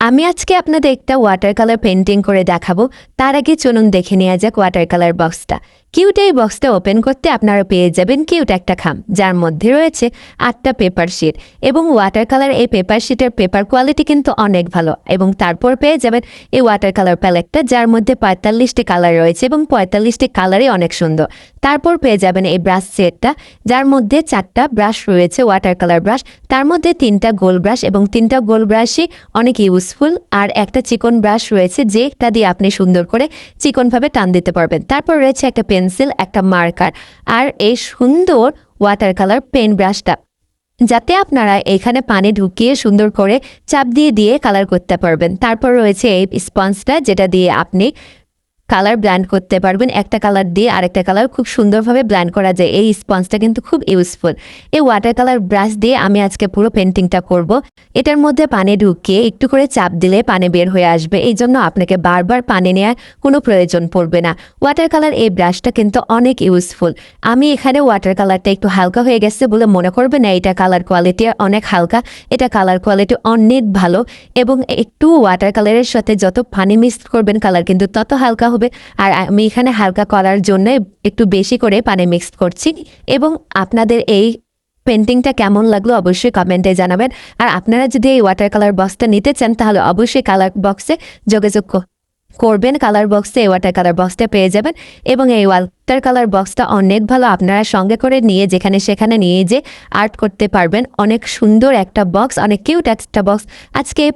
আমি আজকে আপনাদের একটা ওয়াটার কালার পেন্টিং করে দেখাবো। তার আগে চলুন দেখে নেওয়া যাক ওয়াটার কালার বক্সটা। কিউট এই বক্সটা ওপেন করতে আপনারা পেয়ে যাবেন কিউট একটা খাম, যার মধ্যে রয়েছে 8টা পেপার শিট এবং ওয়াটার কালার। এই পেপার শিটের পেপার কোয়ালিটি কিন্তু অনেক ভালো। এবং তারপর পেয়ে যাবেন এই ওয়াটার কালার প্যালেটটা, যার মধ্যে 45টি কালার রয়েছে এবং 45টি কালারই অনেক সুন্দর। তারপর পেয়ে যাবেন এই ব্রাশ সেটটা, যার মধ্যে 4টা ব্রাশ রয়েছে ওয়াটার কালার ব্রাশ, তার মধ্যে 3টা গোল ব্রাশ এবং 3টা গোল ব্রাশই অনেক ইউজফুল। আর একটা চিকন ব্রাশ রয়েছে, যেটা দিয়ে আপনি সুন্দর করে চিকনভাবে টান দিতে পারবেন। তারপর রয়েছে একটা পেন্সিল, একটা মার্কার আর এই সুন্দর ওয়াটার কালার পেন ব্রাশটা, যাতে আপনারা এখানে পানি ঢুকিয়ে সুন্দর করে চাপ দিয়ে দিয়ে কালার করতে পারবেন। তারপর রয়েছে এই স্পঞ্জটা, যেটা দিয়ে আপনি কালার ব্ল্যান্ড করতে পারবেন। একটা কালার দিয়ে আরেকটা কালার খুব সুন্দরভাবে ব্ল্যান্ড করা যায়। এই স্পঞ্জটা কিন্তু খুব ইউজফুল। এই ওয়াটার কালার ব্রাশ দিয়ে আমি আজকে পুরো পেন্টিংটা করব। এটার মধ্যে পানি ঢুকিয়ে একটু করে চাপ দিলে পানি বের হয়ে আসবে, এই জন্য আপনাকে বারবার পানি নেওয়ার কোনো প্রয়োজন পড়বে না। ওয়াটার কালার এই ব্রাশটা কিন্তু অনেক ইউজফুল। আমি এখানে ওয়াটার কালারটা একটু হালকা হয়ে গেছে বলে মনে করবে না, এটা কালার কোয়ালিটি অনেক হালকা। এটা কালার কোয়ালিটি অনেক ভালো এবং একটু ওয়াটার কালারের সাথে যত পানি মিক্স করবেন কালার কিন্তু তত হালকা হবে। আর আমি এখানে হালকা করার জন্য একটু বেশি করে পানি মিক্স করছি। এবং আপনাদের এই পেন্টিংটা কেমন লাগলো অবশ্যই কমেন্টে জানাবেন। আর আপনারা যদি এই ওয়াটার কালার বক্সটা নিতে চান তাহলে অবশ্যই কালার বক্সে যোগাযোগ করবেন। কালার বক্সে এই ওয়াটার কালার বক্সটা পেয়ে যাবেন এবং এই ওয়াটার কালার বক্সটা অনেক ভালো। আপনারা সঙ্গে করে নিয়ে যেখানে সেখানে নিয়ে যে আর্ট করতে পারবেন। অনেক সুন্দর একটা বক্স, অনেক কিউট একটা বক্স। আজকে এই